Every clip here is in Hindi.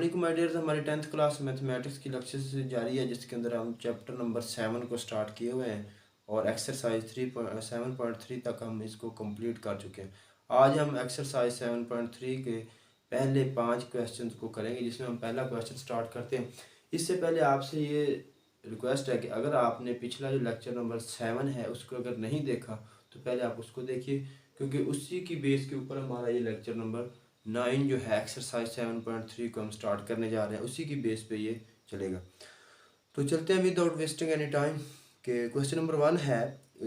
वालेकुम माय डियर्स, हमारी 10th क्लास मैथमेटिक्स की लेक्चर से जारी है, जिसके अंदर हम चैप्टर नंबर 7 को स्टार्ट किए हुए हैं और एक्सरसाइज 7.3 तक हम इसको कंप्लीट कर चुके हैं। आज हम एक्सरसाइज 7.3 के पहले 5 क्वेश्चन को करेंगे, जिसमें हम पहला क्वेश्चन स्टार्ट करते हैं। इससे पहले आपसे ये रिक्वेस्ट है कि अगर आपने पिछला जो लेक्चर नंबर 7 है उसको अगर नहीं देखा तो पहले आप उसको देखिए, क्योंकि उसी की बेस के ऊपर हमारा ये लेक्चर नंबर 9 जो है एक्सरसाइज 7.3 को हम स्टार्ट करने जा रहे हैं, उसी की बेस पे ये चलेगा। तो चलते हैं विदाउट वेस्टिंग एनी टाइम के क्वेश्चन नंबर 1 है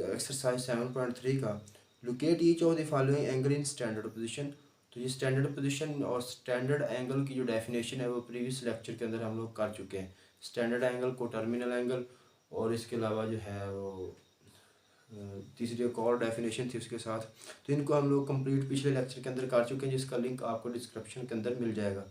एक्सरसाइज 7.3 का। Locate each of the following angle in standard position. तो ये स्टैंडर्ड पोजीशन और स्टैंडर्ड एंगल की जो डेफिनेशन है वो प्रीवियस लेक्चर के अंदर हम लोग कर चुके हैं। स्टैंडर्ड एंगल को टर्मिनल एंगल, और इसके अलावा जो है वो तीसरी एक और डेफिनेशन थी उसके साथ। तो इनको हम लोग कंप्लीट पिछले लेक्चर के अंदर कर चुके हैं, जिसका लिंक आपको डिस्क्रिप्शन के अंदर मिल जाएगा।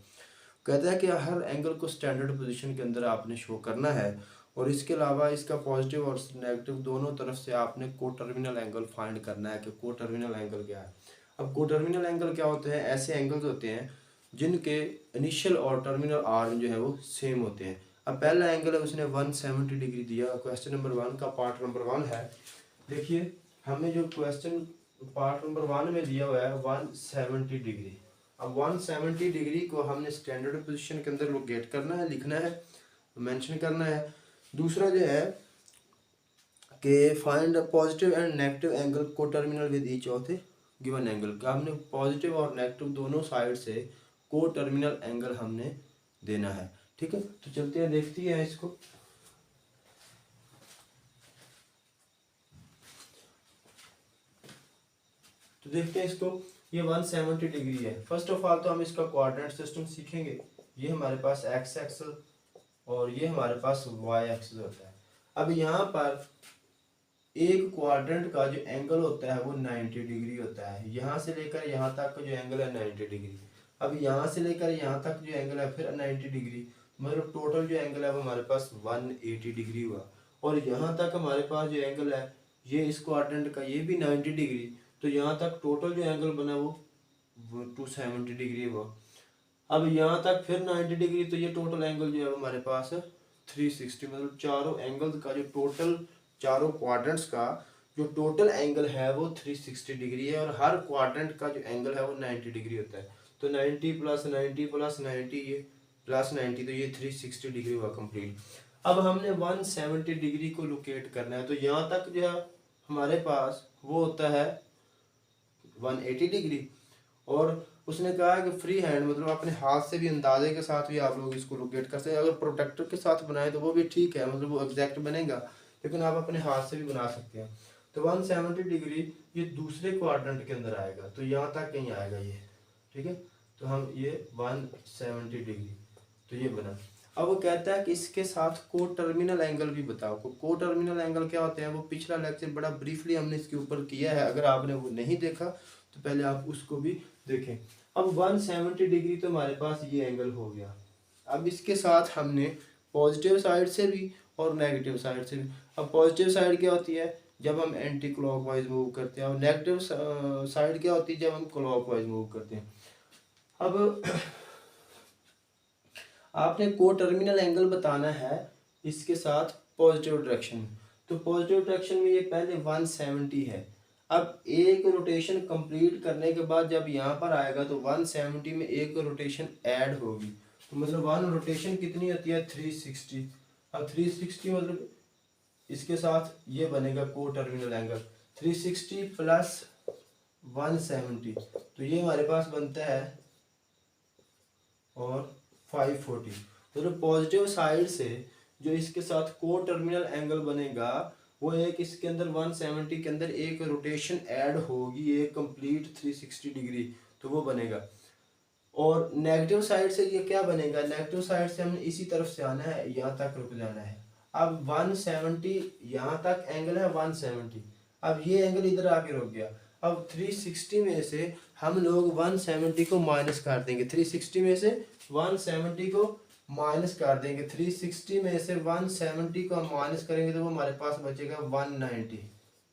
कहता है कि हर एंगल को स्टैंडर्ड पोजीशन के अंदर आपने शो करना है, और इसके अलावा इसका पॉजिटिव और नेगेटिव दोनों तरफ से आपने को टर्मिनल एंगल फाइंड करना है कि को टर्मिनल एंगल क्या है। अब को टर्मिनल एंगल क्या होते हैं? ऐसे एंगल्स होते हैं जिनके इनिशियल और टर्मिनल आर्म जो है वो सेम होते हैं। अब पहला एंगल है, उसने 170 डिग्री दिया। क्वेश्चन नंबर 1 का पार्ट नंबर 1 है। देखिए, हमें जो क्वेश्चन पार्ट नंबर 1 में दिया हुआ है 170 डिग्री। अब 170 डिग्री को हमने स्टैंडर्ड पोजीशन के अंदर लोकेट करना है, लिखना है, मेंशन करना है। दूसरा जो है कि find positive and negative angle को terminal with each of the given angle का हमने पॉजिटिव और नेगेटिव दोनों साइड से को टर्मिनल एंगल हमने देना है। ठीक है, तो चलते हैं, देखते हैं इसको। तो देखते हैं इसको। ये 170 डिग्री है। फर्स्ट ऑफ ऑल तो हम इसका कोऑर्डिनेट सिस्टम सीखेंगे। ये हमारे पास एक्स एक्सल और ये हमारे पास वाई एक्सिस होता है। अब यहाँ पर एक क्वाड्रेंट का जो एंगल होता है वो 90 डिग्री होता है। यहाँ से लेकर यहाँ तक का जो एंगल है 90 डिग्री। अब यहाँ से लेकर यहाँ तक जो एंगल है फिर 90 डिग्री, मतलब टोटल जो एंगल है वो हमारे पास 180 डिग्री हुआ। और यहाँ तक हमारे पास जो एंगल है ये इस क्वाड्रेंट का, ये भी 90 डिग्री। तो यहाँ तक टोटल जो एंगल बना वो 270 डिग्री हुआ। अब यहाँ तक फिर 90 डिग्री, तो ये टोटल एंगल जो है हमारे पास 360, मतलब चारों एंगल का जो टोटल, चारों क्वाड्रेंट्स का जो टोटल एंगल है वो 360 डिग्री है, और हर क्वाड्रेंट का जो एंगल है वो 90 डिग्री होता है। तो 90 प्लस 90 प्लस 90, ये प्लस 90, तो ये 360 डिग्री हुआ कंप्लीट। अब हमने 170 डिग्री को लोकेट करना है, तो यहाँ तक जो है हमारे पास वो होता है 180 डिग्री। और उसने कहा है कि फ्री हैंड, मतलब अपने हाथ से भी अंदाजे के साथ भी आप लोग इसको लोकेट कर सकते हैं। अगर प्रोटेक्टर के साथ बनाए तो वो भी ठीक है, मतलब वो एग्जैक्ट बनेगा, लेकिन आप अपने हाथ से भी बना सकते हैं। तो 170 डिग्री ये दूसरे क्वाड्रेंट के अंदर आएगा, तो यहाँ तक कहीं आएगा ये। ठीक है, तो हम ये 170 डिग्री, तो ये बना। अब वो कहता है कि इसके साथ को टर्मिनल एंगल भी बताओ। को टर्मिनल एंगल क्या होते हैं? वो पिछला लेक्चर बड़ा ब्रीफली हमने इसके ऊपर किया है, अगर आपने वो नहीं देखा तो पहले आप उसको भी देखें। अब 170 डिग्री तो हमारे पास ये एंगल हो गया। अब इसके साथ हमने पॉजिटिव साइड से भी और नेगेटिव साइड से भी। अब पॉजिटिव साइड क्या होती है? जब हम एंटी क्लॉकवाइज मूव करते हैं। और नेगेटिव साइड क्या होती है? जब हम क्लॉकवाइज मूव करते हैं। अब आपने को टर्मिनल एंगल बताना है इसके साथ पॉजिटिव डायरेक्शन में। तो पॉजिटिव डायरेक्शन में ये पहले 170 है। अब एक रोटेशन कंप्लीट करने के बाद जब यहाँ पर आएगा तो 170 में एक रोटेशन ऐड होगी, तो मतलब वन रोटेशन कितनी होती है? 360। अब 360 मतलब इसके साथ ये बनेगा को टर्मिनल एंगल 360 प्लस 170, तो ये हमारे पास बनता है और 540। तो पॉजिटिव साइड से जो इसके साथ को टर्मिनल एंगल बनेगा वो एक इसके अंदर 170 के अंदर एक रोटेशन ऐड होगी, एक कंप्लीट 360 डिग्री, तो वो बनेगा। और नेगेटिव साइड से ये क्या बनेगा? नेगेटिव साइड से हमने इसी तरफ से आना है, यहाँ तक रुक जाना है। अब 170 यहाँ तक एंगल है 170, अब ये एंगल इधर आके रुक गया। अब 360 में से हम लोग 170 को माइनस कर देंगे। 360 में से 170 को माइनस कर देंगे। 360 में से 170 को हम माइनस करेंगे तो वो हमारे पास बचेगा 190।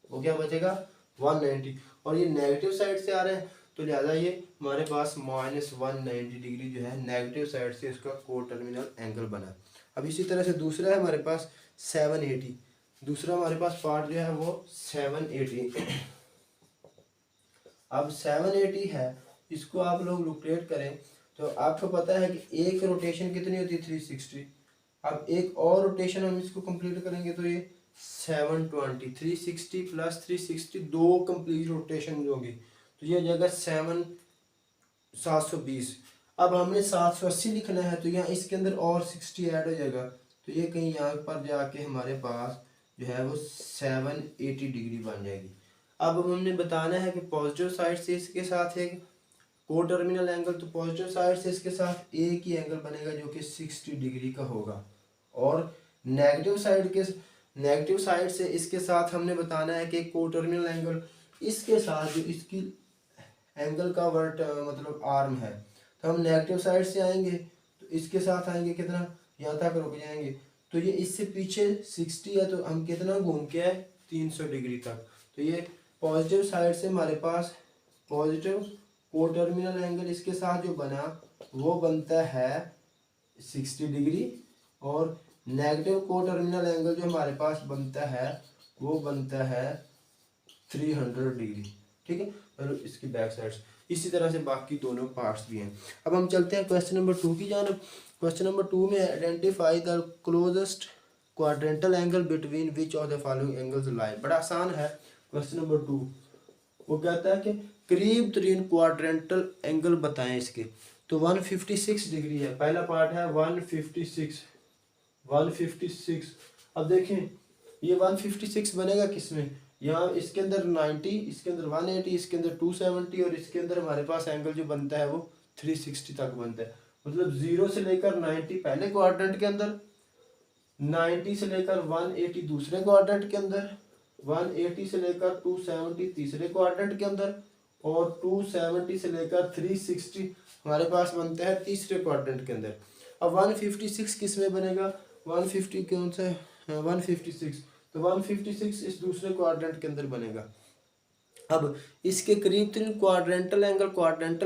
वो क्या बचेगा? 190। और ये नेगेटिव साइड से आ रहे हैं, तो तो लिहाजा ये हमारे पास -190 डिग्री जो है नेगेटिव साइड से इसका को टर्मिनल एंगल बना। अब इसी तरह से दूसरा है हमारे पास 780, दूसरा हमारे पास पार्ट जो है वो 780। अब 780 है, इसको आप लोग कैलकुलेट करें तो आपको पता है कि एक रोटेशन कितनी होती है 360। अब एक और रोटेशन हम इसको कंप्लीट करेंगे तो ये 720, 360 प्लस 360 दो कंप्लीट रोटेशन होगी तो ये जगह 720। अब हमने 780 लिखना है तो यहाँ इसके अंदर और 60 ऐड हो जाएगा तो ये कहीं यहाँ पर जाके हमारे पास जो है वो 780 डिग्री बन जाएगी। अब हमने बताना है कि पॉजिटिव साइड से इसके साथ एक को टर्मिनल एंगल, तो पॉजिटिव साइड से इसके साथ एक ही एंगल बनेगा जो कि 60 डिग्री का होगा, और नेगेटिव साइड से इसके साथ हमने बताना है कि को टर्मिनल एंगल इसके साथ जो इसकी एंगल का मतलब आर्म है, तो हम नेगेटिव साइड से आएंगे तो इसके साथ आएंगे कितना, यहाँ तक रुक जाएंगे तो ये इससे पीछे 60 है तो हम कितना घूम के आए 300 डिग्री तक। तो ये पॉजिटिव साइड से हमारे पास पॉजिटिव को टर्मिनल एंगल इसके साथ जो बना वो बनता है 60 डिग्री, और नेगेटिव को टर्मिनल एंगल जो हमारे पास बनता है वो बनता है 300 डिग्री। ठीक है, और इसकी बैक साइड इसी तरह से बाकी दोनों पार्ट्स भी हैं। अब हम चलते हैं क्वेश्चन नंबर 2 की जानब। क्वेश्चन नंबर 2 में identify the closest quadrantal angle between which of the following angles lie. बड़ा आसान है क्वेश्चन नंबर 2। वो कहता है कि करीब तरीन क्वाड्रेंटल एंगल बताएं इसके, तो 156 डिग्री है, पहला पार्ट है 156। अब देखें ये 156 बनेगा किसमें, यहाँ इसके अंदर 90, इसके अंदर 180, इसके अंदर 270 और इसके अंदर हमारे पास एंगल जो बनता है वो 360 तक बनता है। मतलब 0 से लेकर 90 पहले क्वाड्रेंट के अंदर, 90 से लेकर 180 दूसरे क्वाड्रेंट के अंदर, 180 से लेकर 270 तीसरे क्वाड्रेंट के अंदर, और 270 से लेकर 360 हमारे पास बनता है तीसरे क्वाड्रेंट के अंदर। अब 156 किस में बनेगा, 150 कौन सा है, 156, तो 156 इस दूसरे क्वाड्रेंट के अंदर बनेगा। अब इसके करीब तरीन क्वाड्रेंटल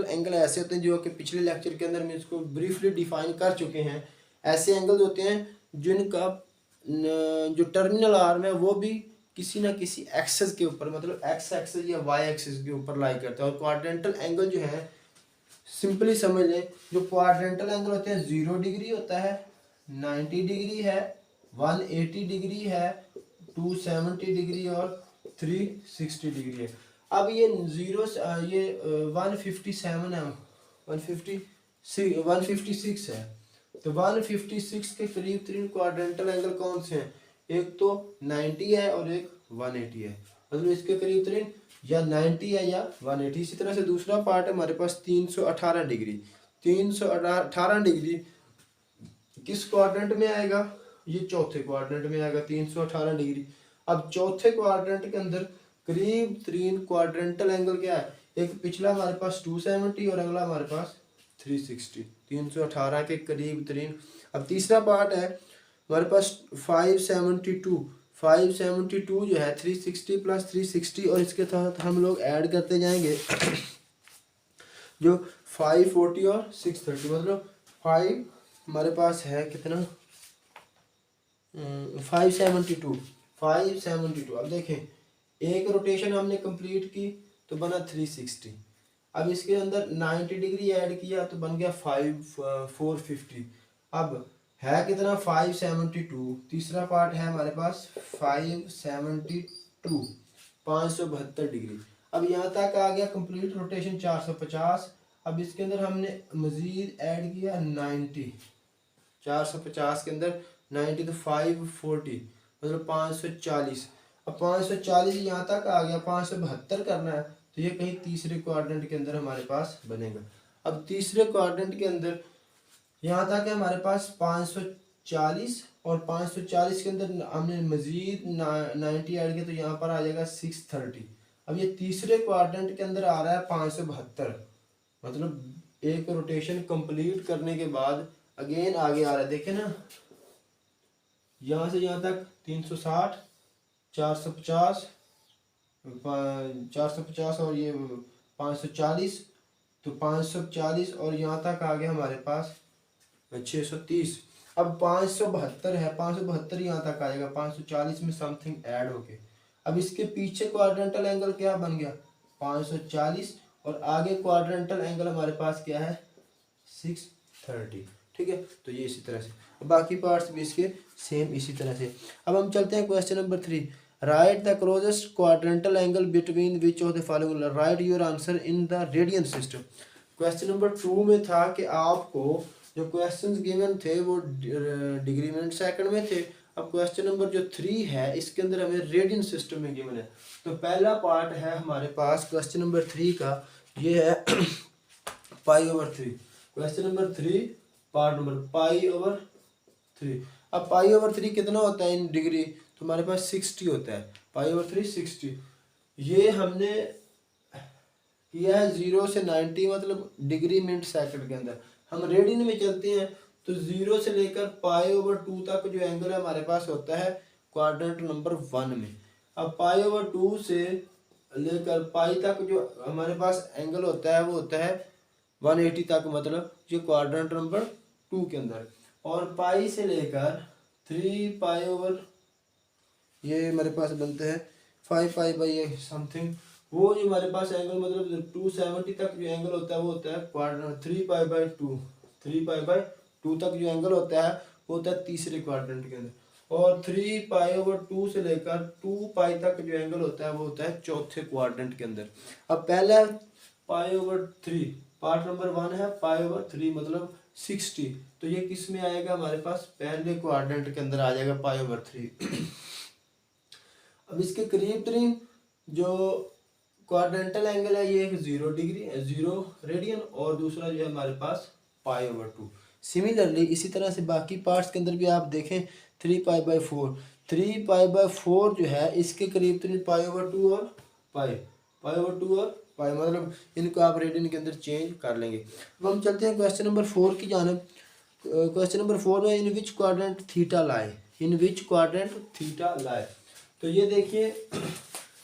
एंगल ऐसे होते हैं जो कि पिछले लेक्चर के अंदर में इसको ब्रीफली डिफाइन कर चुके हैं। ऐसे एंगल्स होते हैं जिनका जो टर्मिनल आर्म है वो भी किसी ना किसी एक्सेस के ऊपर, मतलब एक्स एक्सेस या वाई एक्सेस के ऊपर लाई करता है। और क्वाड्रेंटल एंगल जो है सिंपली समझ लें, जो क्वाड्रेंटल एंगल होते हैं 0 डिग्री होता है, 90 डिग्री है, 180 डिग्री है, 270 डिग्री और 360 डिग्री है। अब ये 157 है, 156 है, तो 156 के करीब तरीन क्वाड्रेंटल एंगल कौन से हैं, एक तो 90 है और एक 180 है, मतलब इसके करीब तरीन या 90 है या 180। इसी तरह से दूसरा पार्ट है हमारे पास 318 डिग्री। 318 डिग्री किस क्वाड्रेंट में आएगा, ये चौथे क्वाड्रेंट में आएगा 318 डिग्री। अब चौथे क्वाड्रेंट के अंदर करीब तरीन क्वाड्रेंटल एंगल क्या है, एक पिछला हमारे पास 270 और अगला हमारे पास 360, 318 के करीब तरीन। अब तीसरा पार्ट है हमारे पास 572 जो है 360 प्लस 360 और इसके साथ हम लोग ऐड करते जाएंगे जो 540 और 630, मतलब 5 हमारे पास है कितना 572। अब देखें एक रोटेशन हमने कंप्लीट की तो बना 360। अब इसके अंदर 90 डिग्री ऐड किया तो बन गया 450। अब है कितना 572, तीसरा पार्ट है हमारे पास 572, 572 डिग्री। अब यहाँ तक आ गया कंप्लीट रोटेशन 450। अब इसके अंदर हमने मज़ीद ऐड किया 90, 450 के अंदर 90 तो 540 मतलब 540। अब 540 यहाँ तक आ गया, 572 करना है तो ये कहीं तीसरे क्वाड्रेंट के अंदर हमारे पास बनेगा। अब तीसरे क्वाड्रेंट के अंदर यहाँ तक है हमारे पास 540 और 540 के अंदर हमने मज़ीद 90 ऐड किया तो यहाँ पर आ जाएगा 630। अब ये तीसरे क्वाड्रेंट के अंदर आ रहा है 572, मतलब एक रोटेशन कंप्लीट करने के बाद अगेन आगे आ रहा है। देखें ना यहाँ से यहाँ तक 360, 450 और ये 540, तो 540 और यहाँ तक आ गया हमारे पास 630। अब 572 है, 572 यहाँ तक आ जाएगा, 540 में समथिंग ऐड होके। अब इसके पीछे क्वाड्रेंटल एंगल क्या बन गया 540, और आगे क्वाड्रेंटल एंगल हमारे पास क्या है 630। ठीक है, तो ये इसी तरह से बाकी पार्ट्स भी इसके सेम इसी तरह से। अब हम चलते हैं question number 3। Right the closest quadrantal angle between which of the following, right your answer in the radian system. Question number 2 में था कि आपको जो क्वेश्चंस गिवन थे वो डिग्री मिनट सेकंड में थे। अब क्वेश्चन नंबर जो 3 है इसके अंदर हमें रेडियन सिस्टम में गिवन है। तो पहला पार्ट है हमारे पास क्वेश्चन नंबर 3 का, ये है π/3। Question number 3 part number π/3। अब π/3 कितना होता है इन डिग्री, तो हमारे पास 60 होता है। π/3 60। ये हमने किया है 0 से 90 मतलब डिग्री मिनट सेकंड के अंदर। हम रेडियन में चलते हैं तो 0 से लेकर π/2 तक जो एंगल है हमारे पास होता है क्वाड्रेंट नंबर 1 में। अब π/2 से लेकर पाई तक जो हमारे पास एंगल होता है वो होता है 180 तक, मतलब जो क्वाड्रेंट नंबर 2 के अंदर। और पाई से लेकर 3π/, ये हमारे पास बनते हैं 5π समथिंग, वो जो हमारे पास एंगल मतलब 270 तक जो एंगल होता है वो होता है क्वाड्रेंट 3π/2। 3π/2 तक जो एंगल होता है वो होता है तीसरे क्वाड्रेंट के अंदर। और 3π/2 से लेकर 2π तक जो एंगल होता है वो होता है चौथे क्वाड्रेंट के अंदर। अब पहला π/3 पार्ट नंबर 1 है, π/3 मतलब 60, तो ये किस में आएगा हमारे पास पहले क्वाड्रेंट के अंदर आ जाएगा π/3। अब इसके करीब जो क्वाड्रेंटल एंगल है ये एक 0 डिग्री 0 रेडियन, और दूसरा जो है हमारे पास π/2। सिमिलरली इसी तरह से बाकी पार्ट्स के अंदर भी आप देखें 3π/4। 3π/4 जो है इसके करीब π/2 और π/2 और पाई, मतलब इनको आप रेडियन के अंदर चेंज कर लेंगे। अब हम चलते हैं क्वेश्चन नंबर 4 की जानब। क्वेश्चन नंबर 4 में in which quadrant theta lie, in which quadrant theta lie. तो ये देखिए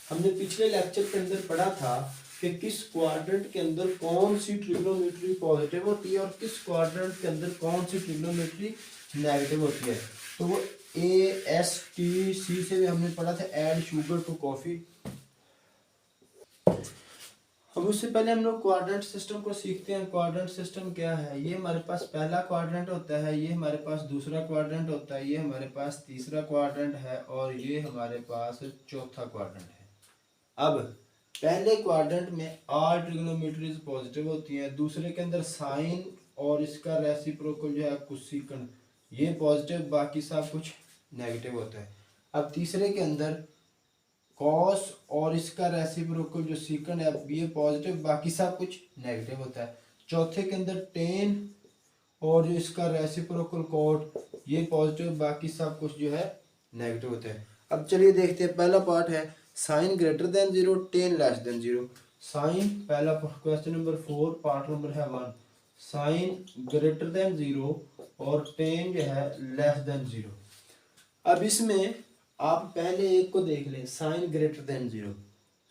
हमने पिछले लेक्चर के अंदर पढ़ा था कि किस क्वाड्रेंट के अंदर कौन सी ट्रिग्नोमेट्री पॉजिटिव होती है और किस क्वाड्रेंट के अंदर कौन सी ट्रिग्नोमेट्री नेगेटिव होती है। तो वो ASTC से भी हमने पढ़ा था, ऐड शुगर टू कॉफ़ी। अब उससे पहले हम लोग क्वाड्रेंट सिस्टम को सीखते हैं। क्वाड्रेंट सिस्टम क्या है, ये हमारे पास पहला क्वाड्रेंट होता है, ये हमारे पास दूसरा क्वाड्रेंट होता है, ये हमारे पास तीसरा क्वाड्रेंट है, और ये हमारे पास चौथा क्वाड्रेंट है। अब पहले क्वाड्रेंट में ऑल ट्रिग्नोमेट्रीज पॉजिटिव होती हैं, दूसरे के अंदर साइन और इसका रेसिप्रोकल जो है कोसेकेंट ये पॉजिटिव, बाकी सब कुछ नेगेटिव होता है। अब तीसरे के अंदर कॉस और इसका रेसिप्रोकल जो सीकेंड है ये पॉजिटिव, बाकी सब कुछ नेगेटिव होता है। चौथे के अंदर टेन और जो इसका रेसिप्रोकल कॉट ये पॉजिटिव, बाकी सब कुछ जो है नेगेटिव होता है। अब चलिए देखते हैं, पहला पार्ट है sine greater than 0 ten less than 0। Sine पहला क्वेश्चन नंबर 4 पार्ट नंबर है 1, साइन ग्रेटर देन 0 और टेन जो है लेस देन 0। अब इसमें आप पहले एक को देख लें, साइन ग्रेटर देन 0।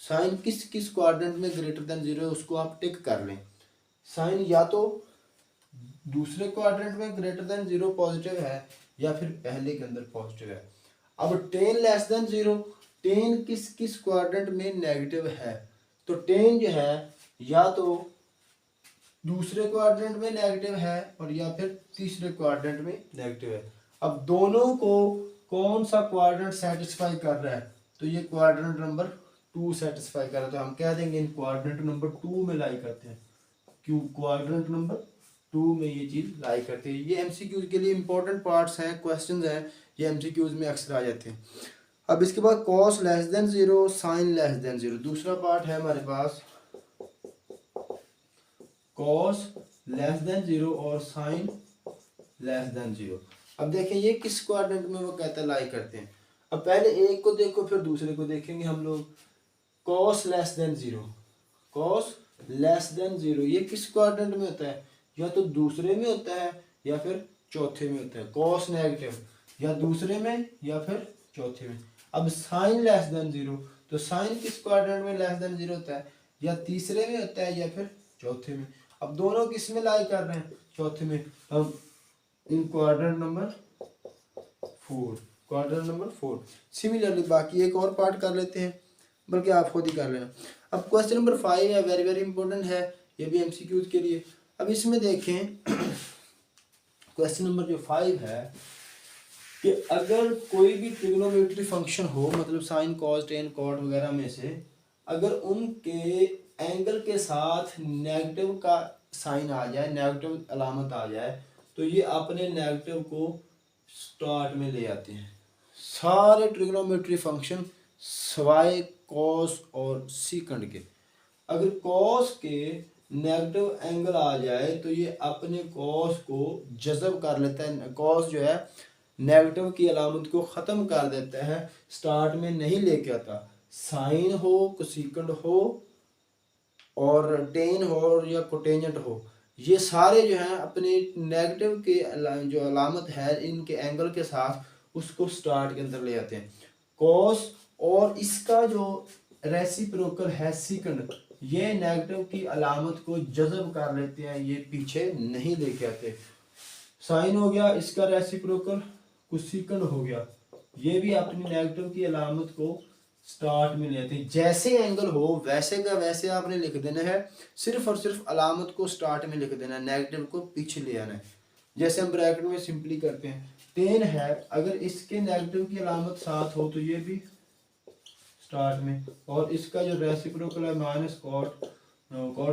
साइन किस किस क्वाड्रेंट में ग्रेटर देन 0 है उसको आप टिक कर लें। साइन या तो दूसरे क्वाड्रेंट में ग्रेटर देन 0 पॉजिटिव है या फिर पहले के अंदर पॉजिटिव है। अब टेन लेस देन 0, टेन किस किस क्वाड्रेंट में नेगेटिव है, तो टेन जो है या तो दूसरे क्वाड्रेंट में नेगेटिव है और या फिर तीसरे क्वाड्रेंट में नेगेटिव है। अब दोनों को कौन सा क्वाड्रेंट सेटिस्फाई कर रहा है, तो ये क्वाड्रेंट नंबर 2 सेटिस्फाई कर रहा है, तो हम कह देंगे इन क्वाड्रेंट नंबर 2 में लाई करते हैं। क्यों क्वाड्रेंट नंबर 2 में ये चीज़ लाई करते हैं। ये MCQs के लिए इंपॉर्टेंट पार्ट्स हैं, क्वेश्चंस हैं, ये MCQs में अक्सर आ जाते हैं। अब इसके बाद cos less than 0 sine less than 0, दूसरा पार्ट है हमारे पास कॉस लेस देन 0 और साइन लेस देन 0। अब देखें ये किस क्वाड्रेंट में वो कहता है लाई करते हैं। अब पहले एक को देखो फिर दूसरे को देखेंगे हम लोग। Cos less than 0, cos less than 0 ये किस क्वाड्रेंट में होता है, या तो दूसरे में होता है या फिर चौथे में होता है। कॉस नेगेटिव या दूसरे में या फिर चौथे में। अब साइन लेस देन 0, तो साइन किस क्वाड्रेंट में लेस देन 0 होता है, या तीसरे में होता है या फिर चौथे में। अब दोनों किस में लाई कर रहे हैं, चौथे में। हम इन quadrant number 4, quadrant number 4। Similarly बाकी एक और पार्ट कर लेते हैं, बल्कि आप खुद ही कर लेना। अब क्वेश्चन नंबर 5 है, वेरी वेरी इंपॉर्टेंट है, ये भी एमसीक्यूज के लिए। अब इसमें देखें क्वेश्चन नंबर जो 5 है कि अगर कोई भी ट्रिग्नोमेट्री फंक्शन हो, मतलब साइन कॉस टेन कॉट वगैरह में से, अगर उनके एंगल के साथ नेगेटिव का साइन आ जाए, नेगेटिव अलामत आ जाए, तो ये अपने नेगेटिव को स्टार्ट में ले आते हैं। सारे ट्रिग्नोमेट्री फंक्शन सवाए कॉस और सीकंड के, अगर कॉस के नेगेटिव एंगल आ जाए तो ये अपने कॉस को जज़ब कर लेता है। कॉस जो है नेगेटिव की अलामत को ख़त्म कर देता है, स्टार्ट में नहीं लेके आता। साइन हो, कोसेकेंड हो और टेन हो या कोटेंजेंट हो, ये सारे जो हैं अपने नेगेटिव के जो अलामत है इनके एंगल के साथ उसको स्टार्ट के अंदर ले आते हैं। कॉस और इसका जो रेसिप्रोकल है सीकंड, ये नेगेटिव की अलामत को जज़ब कर लेते हैं, ये पीछे नहीं लेके आते। साइन हो गया, इसका रेसिप्रोकल कोसेकेंड हो गया, ये भी अपनी नेगेटिव की अलामत को स्टार्ट में लेते हैं। जैसे एंगल हो वैसे का वैसे आपने लिख देना है, सिर्फ और सिर्फ अलामत को स्टार्ट में लिख देना है, नेगेटिव को पीछे ले आना है। जैसे हम ब्रैकेट में सिंपली करते हैं, 10 है, अगर इसके नेगेटिव की अलामत साथ हो तो ये भी स्टार्ट में, और इसका जो रेसिप्रोकल है माइनस कॉट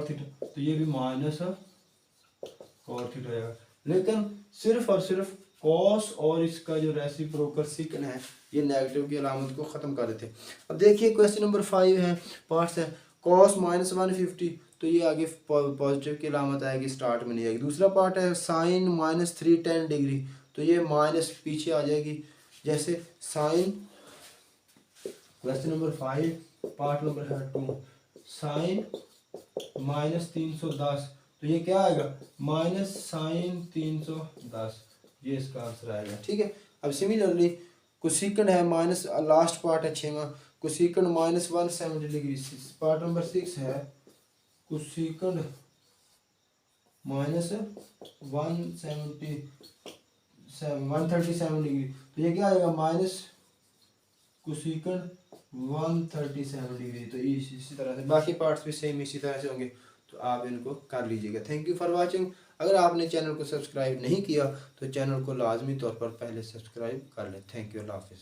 थीटा, तो ये भी माइनस कॉट थीटा जाएगा। लेकिन सिर्फ और सिर्फ कॉस और इसका जो रेसिप्रोकल सीकन है ये नेगेटिव की अलामत को ख़त्म कर देते हैं। अब देखिए क्वेश्चन नंबर 5 है, पार्ट्स है। कॉस माइनस 150, तो ये आगे पॉजिटिव की अलामत आएगी, स्टार्ट में नहीं आएगी। दूसरा पार्ट है साइन माइनस 310 डिग्री, तो ये माइनस पीछे आ जाएगी। जैसे sine, question number 5 part number 2, sine minus 310, तो ये क्या आएगा, माइनस साइन 310, ये इसका आंसर आएगा। ठीक है। अब सिमिलरली कोसेकेंड है माइनस, लास्ट पार्ट है 6वां, cosecant minus 170 degree. Part number 6 है कोसेकेंड माइनस 137 डिग्री, तो ये क्या आएगा, माइनस कोसेकेंड 137 डिग्री। तो इसी तरह से बाकी पार्ट्स भी सेम इसी तरह से होंगे, तो आप इनको कर लीजिएगा। Thank you for watching. अगर आपने चैनल को सब्सक्राइब नहीं किया तो चैनल को लाजमी तौर पर पहले सब्सक्राइब कर लें। थैंक यू, अल्लाह हाफिज़।